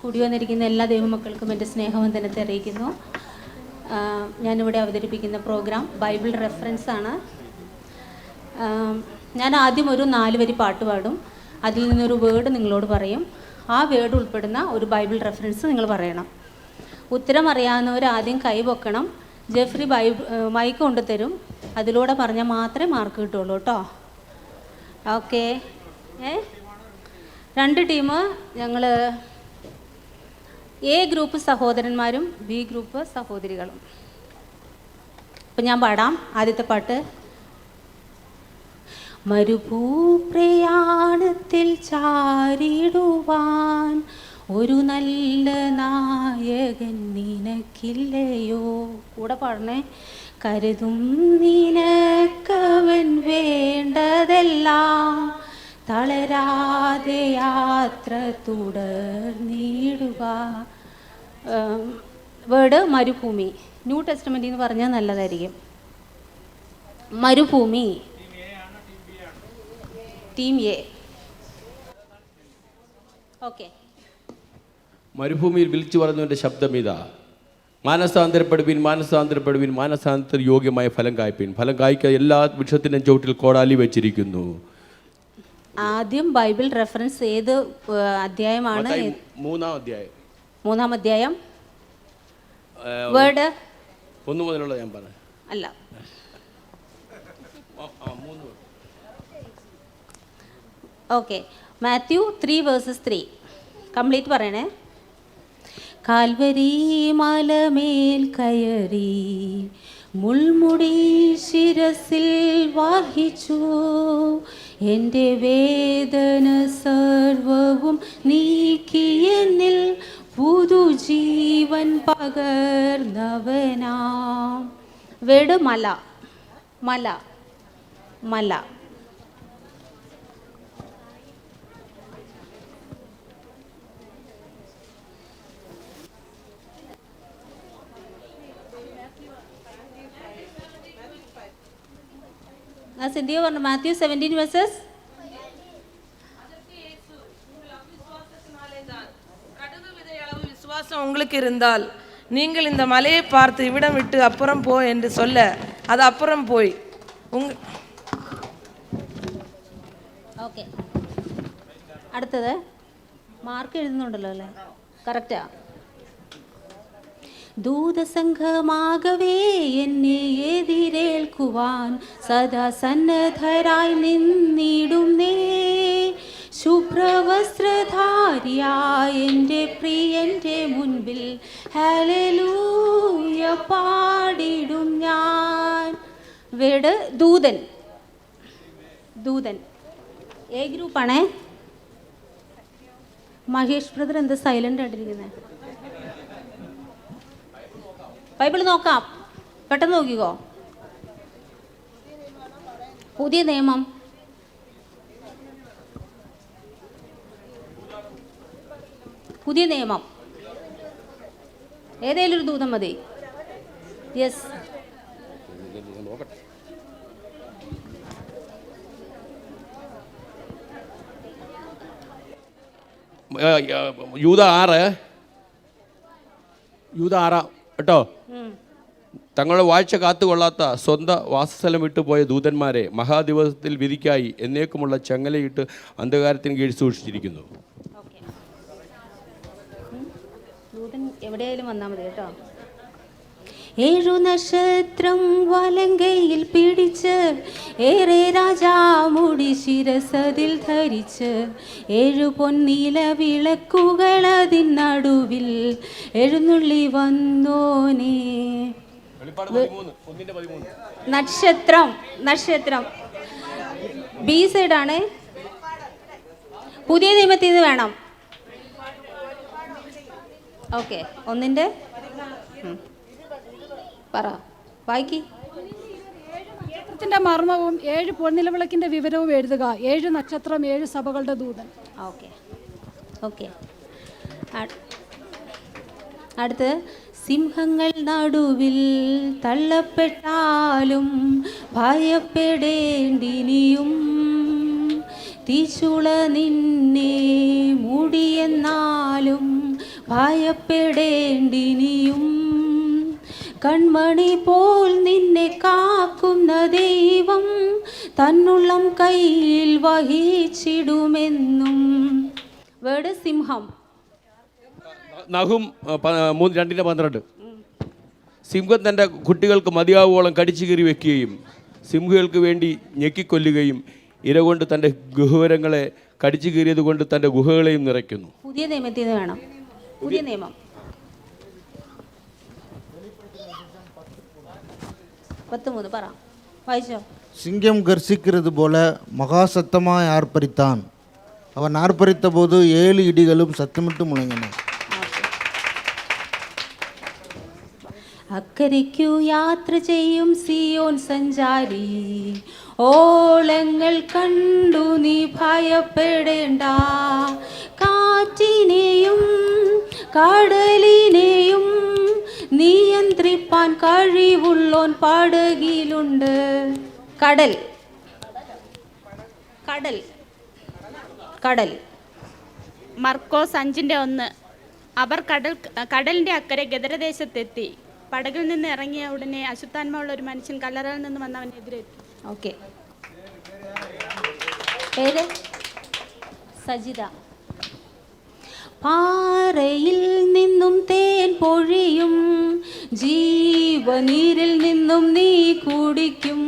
കൂടി വന്നിരിക്കുന്ന എല്ലാ ദൈവമക്കൾക്കും എൻ്റെ സ്നേഹവന്ദനത്തെ അറിയിക്കുന്നു. ഞാനിവിടെ അവതരിപ്പിക്കുന്ന പ്രോഗ്രാം ബൈബിൾ റെഫറൻസ് ആണ്. ഞാൻ ആദ്യം ഒരു 4 വരി പാട്ട് പാടും. അതിൽ നിന്നൊരു വേർഡ് നിങ്ങളോട് പറയും. ആ വേർഡ് ഉൾപ്പെടുന്ന ഒരു ബൈബിൾ റെഫറൻസ് നിങ്ങൾ പറയണം. ഉത്തരം അറിയാവുന്നവർ ആദ്യം കൈ പൊക്കണം. Jeffrey mic കൊണ്ടുതരും. അതിലൂടെ പറഞ്ഞാൽ മാത്രമേ മാർക്ക് കിട്ടുള്ളൂ കേട്ടോ. ഓക്കെ. 2 ടീം. ഞങ്ങൾ എ ഗ്രൂപ്പ് സഹോദരന്മാരും ബി ഗ്രൂപ്പ് സഹോദരികളും. അപ്പം ഞാൻ പാടാം ആദ്യത്തെ പാട്ട്. മരുഭൂപ്രയാണത്തിൽ ചാരിടുവാൻ ഒരു നല്ല നായകൻ നിനക്കില്ലയോ? കൂടെ പാടണേ. കരുതും നിനക്കവൻ വേണ്ടതെല്ലാം, തളരാതെ യാത്ര തുടർന്നിടുക. വേർഡ് മരുഭൂമി. ന്യൂ ടെസ്റ്റ്മെൻ്റ് എന്ന് പറഞ്ഞാൽ നല്ലതായിരിക്കും. മരുഭൂമി. Team A. ഓക്കെ. മരുഭൂമിയിൽ വിളിച്ചു പറഞ്ഞവൻ്റെ ശബ്ദം ഇതാ: മാനസാന്തരപ്പെടുവിൻ, മാനസാന്തരപ്പെടുവിൻ, മാനസാന്തര യോഗ്യമായ ഫലം കായ്പിൻ. ഫലം കായ്ക്കാൻ എല്ലാ വൃക്ഷത്തിൻ്റെയും ചുവട്ടിൽ കോടാലി വെച്ചിരിക്കുന്നു. ആദ്യം ബൈബിൾ റെഫറൻസ് ഏത് അധ്യായമാണ്? 3-ാം അധ്യായം. വേർഡ് 1 മുതലുള്ള ഞാൻ പറഞ്ഞു. അല്ല, ഓക്കെ. മാത്യു 3:3 കംപ്ലീറ്റ് പറയണേ. കാൽവരി മലമേൽ കയറി മുൾമുടി ശിരസിൽ വഹിച്ചു, എൻ്റെ വേദന സർവവും നീക്കി എന്നിൽ പുതുജീവൻ പകർന്നവനാം. വേട് മല. മല. മല. സിന്ധിയ പറഞ്ഞു. മാത്യു 17 verses. விசுவாசம் உங்களுக்கு இருந்தால் நீங்கள் இந்த மலையை பார்த்து இவ்விடம் விட்டு அப்புறம் போ என்று சொல்ல அது அப்புறம் போய் ഓക്കെ. അടുത്തത് മാർക്ക് എഴുതുന്നുണ്ടല്ലോ അല്ലേ? കറക്റ്റാ. ദൂതസംഘമാകവേ എന്നെ എതിരേൽക്കുവാൻ സദാ സന്നദ്ധരായി നിന്നിടുന്നേ, ശുഭ്രവസ്ത്രധാരിയായ എൻ്റെ പ്രിയൻ്റെ മുൻപിൽ ഹല്ലേലൂയ പാടിടും ഞാൻ. വേട് ദൂതൻ. ദൂതൻ എ ഗ്രൂപ്പാണേ. മഹേഷ് ബ്രദർ എന്താ സൈലൻ്റ് ആയിട്ടിരിക്കുന്നത്? ബൈബിൾ നോക്കാം, പെട്ടെന്ന് നോക്കിക്കോ. പുതിയ നിയമം. പുതിയ നിയമം. ഏതെങ്കിലും ഒരു ദൂതം മതി. യെസ്. യൂദ 6 കേട്ടോ. തങ്ങളുടെ വാഴ്ച കാത്തുകൊള്ളാത്ത സ്വന്തം വാസസ്ഥലം വിട്ടുപോയ ദൂതന്മാരെ മഹാദിവസത്തിൽ വിധിക്കായി എന്നേക്കുമുള്ള ചങ്ങലയിട്ട് അന്ധകാരത്തിന് കീഴിൽ സൂക്ഷിച്ചിരിക്കുന്നു. ദൂതൻ എവിടെയായാലും വന്നാൽ മതി കേട്ടോ. 7 നക്ഷത്രം വലങ്കയിൽ പിടിച്ച് ഏറെ രാജാമുടി ശിരസതിൽ ധരിച്ച് 7 പൊന്നീല വിളക്കുകൾ അതിനടുവിൽ എഴുന്നള്ളി വന്നോനേ. നക്ഷത്രം. നക്ഷത്രം ബി സൈഡാണ്. പുതിയ നിയമത്തിൽ നിന്ന് വേണം. ഓക്കെ. 1 പറ, വായിക്കി. ത്തിന്റെ മർമ്മവും 7 പൊൻനിലവിളക്കിന്റെ വിവരവും എഴുതുക. 7 നക്ഷത്രം 7 സഭകളുടെ ദൂതൻ. ഓക്കെ. ഓക്കെ. അടുത്ത് സിംഹങ്ങൾ നടുവിൽ തള്ളപ്പെട്ടാലും ഭയപ്പെടേണ്ടിനിയും, തീച്ചുള നിന്നെ മൂടിയെന്നാലും ഭയപ്പെടേണ്ടിനിയും. കൺമണി പോൽ നിന്നെ കാക്കുന്ന ദൈവം തന്നുള്ളം കയ്യിൽ വഹിച്ചിടുമെന്നും. വേർഡ് സിംഹം. നഹും 2:12. സിംഹം തൻ്റെ കുട്ടികൾക്ക് മതിയാവോളം കടിച്ചു കീറി വെക്കുകയും സിംഹികൾക്ക് വേണ്ടി ഞെക്കിക്കൊല്ലുകയും ഇരകൊണ്ട് തൻ്റെ ഗുഹവരങ്ങളെ കടിച്ചു കീറിയത് കൊണ്ട് തൻ്റെ ഗുഹകളെയും നിറയ്ക്കുന്നു. പുതിയ നിയമത്തിൽ നിന്ന് വേണം. പുതിയ നിയമം 13 പറ, വായിച്ചോ. சிங்கம் கர்சிக்கிறது போல மகா சத்தமாய் ஆர்ப்பரித்தான். அவன் ஆர்ப்பரித்த போது 7 இடிகளும் சத்தமிட்டு முழங்கின. അക്കരയ്ക്കു യാത്ര ചെയ്യും സിയോൻ സഞ്ചാരി, ഓളങ്ങൾ കണ്ടു നീ ഭയപ്പെടേണ്ട. കാറ്റിനെയും കടലിനെയും നിയന്ത്രിപ്പാൻ കഴിവുള്ളോൻ പടകിലുണ്ട്. കടൽ കടൽ കടൽ. മർക്കോസ് 5:1. അവർ കടലിന്റെ അക്കരെ ഗദരദേശത്തെത്തി. പടകിൽ നിന്ന് ഇറങ്ങിയ ഉടനെ അശുദ്ധാത്മാവുള്ള ഒരു മനുഷ്യൻ കല്ലറയിൽ നിന്ന് വന്ന് അവനെതിരേറ്റു. ഓക്കെ. പേര് സജിത. പാറയിൽ നിന്നും തേൻ പൊഴിയും, ജീവനീരിൽ നിന്നും നീ കുടിക്കും.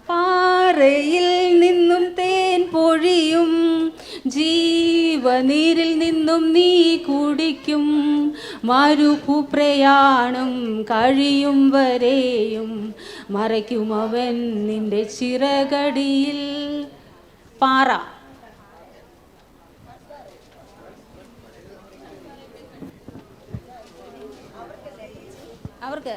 പാറയിൽ നിന്നും തേൻ പൊഴിയും, ജീവനീരിൽ നിന്നും നീ കുടിക്കും. മരുഭൂപ്രയാണം കഴിയും വരെയും മറയ്ക്കും അവൻ നിന്റെ ചിറകടിയിൽ. പാറ. അവർക്ക്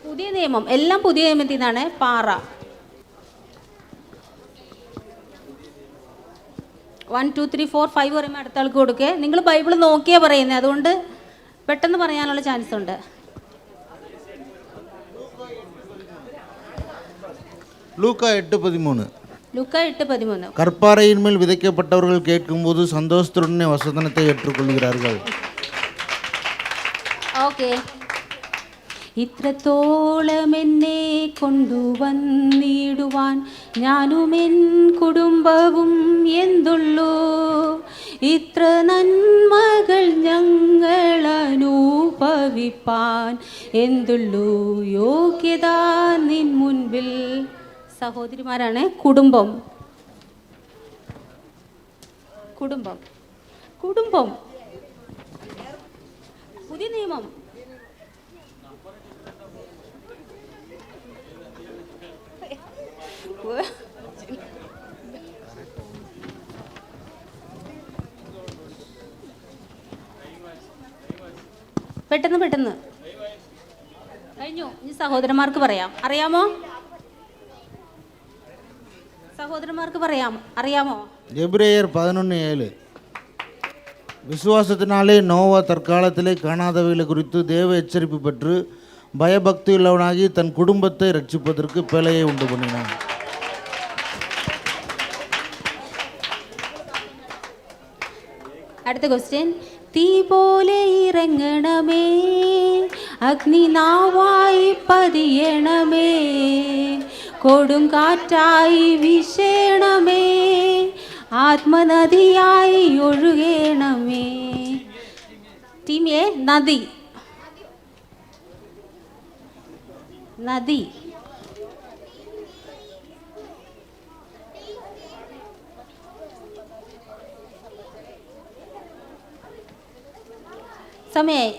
പുതിയ നിയമം, എല്ലാം പുതിയ നിയമത്തിൽ നിന്നാണ്. പാറ. 1 2 3 4 5 പറയുമ്പോൾ അടുത്ത ആൾക്ക് കൊടുക്കുക. നിങ്ങൾ ബൈബിൾ നോക്കിയാൽ പറയുന്നത്, അതുകൊണ്ട് പെട്ടെന്ന് പറയാനുള്ള ചാൻസ് ഉണ്ട്. லூக்கா 8:13. ലൂക്ക 8:13. கற்பாறையின் மேல் விதைக்கப்பட்டவர்கள் கேட்கும்போது சந்தோஷத்துடனே வசனத்தை ஏற்றுக்கொள்கிறார்கள். ഓക്കെ. ഇത്രത്തോളം എന്നെ കൊണ്ടുവന്നിടുവാൻ ഞാനും എൻ കുടുംബവും എന്തുള്ളൂ. ഇത്ര നന്മകൾ ഞങ്ങൾ അനുഭവിപ്പാൻ എന്തുള്ളൂ യോഗ്യത നിൻ മുൻപിൽ. സഹോദരിമാരാണ്. കുടുംബം കുടുംബം കുടുംബം. പുതിയ നിയമം. പെട്ടെന്ന് പെട്ടെന്ന് കഴിഞ്ഞു. ഇനി സഹോദരന്മാർക്ക് പറയാം. അറിയാമോ? സഹോദരന്മാർക്ക് അറിയാമോ? எபிரேயர் 11:7. விசுவாசத்தினாலே நோவா தற்காலத்திலே காணாதவைகளை குறித்து தேவ எச்சரிப்பு பெற்று பயபக்தியுள்ளவனாகி தன் குடும்பத்தை ரட்சிப்பதற்கு பேழையை உண்டு பண்ணினான். അടുത്ത ക്വസ്റ്റ്യൻ. തീ പോലെ ഇറങ്ങണമേ, അഗ്നിനാവായി പതിയണമേ, കൊടുങ്കാറ്റായി വീശണമേ, ആത്മനദിയായി ഒഴുകണമേ. ടീം എ നദി. നദി. സമയായി.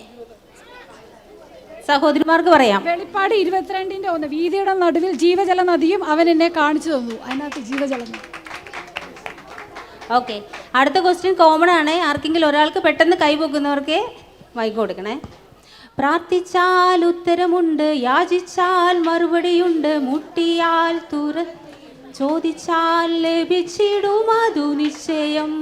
സഹോദരിമാർക്ക് പറയാം. വെളിപ്പാട് 22:1. വീതിയുടെ നടുവിൽ ജീവജല നദിയും അവൻ എന്നെ കാണിച്ചു തന്നു. അതിനകത്ത് ജീവജല നദി. ഓക്കെ. അടുത്ത ക്വസ്റ്റ്യൻ കോമൺ ആണ്. ആർക്കെങ്കിലും ഒരാൾക്ക് പെട്ടെന്ന് കൈപൊക്കുന്നവർക്ക് മൈക്ക് കൊടുക്കണേ. പ്രാർത്ഥിച്ചാൽ ഉത്തരമുണ്ട്, യാചിച്ചാൽ മറുപടിയുണ്ട്, മുട്ടിയാൽ ചോദിച്ചാൽ ലഭിച്ചിടും അതു നിശ്ചയം.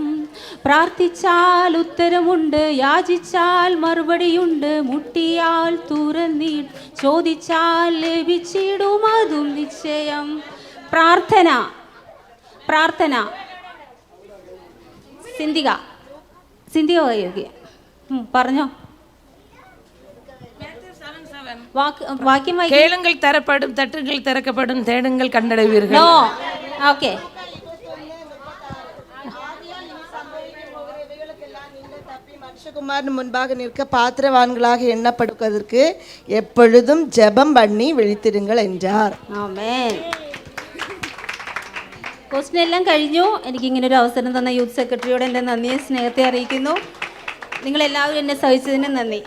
പ്രാർത്ഥിച്ചാൽ ഉത്തരമുണ്ട്, യാചിച്ചാൽ മറുപടിയുണ്ട്, മുട്ടിയാൽ തുറന്നിടും, ചോദിച്ചാൽ ലഭിച്ചിടും, അതും നിശ്ചയം. പ്രാർത്ഥന, പ്രാർത്ഥന. സിന്ധിക യോഗ്യ പറഞ്ഞോ. വാക്യം വായിക്കും. கேளுங்கள் தரப்படும், தட்டுகள் திறக்கப்படும், தேடுங்கள் கண்டடைவீர்கள். നോ. ഓക്കെ. மனுஷகுமாரன் முன்பாக நிற்க பாத்திரவான்களாக எண்ணப்படுவதற்கு எப்பொழுதும் ஜெபம் பண்ணி விழித்திருங்கள் என்றார். ആമേൻ. ക്വസ്റ്റ്യൻ എല്ലാം കഴിഞ്ഞു. എനിക്കിങ്ങനെ ഒരു അവസരം തന്ന യൂത്ത് സെക്രട്ടറിയോട് എൻ്റെ നന്ദിയെ സ്നേഹത്തെ അറിയിക്കുന്നു. നിങ്ങളെല്ലാവരും എന്നെ സഹിച്ചതിന് നന്ദി.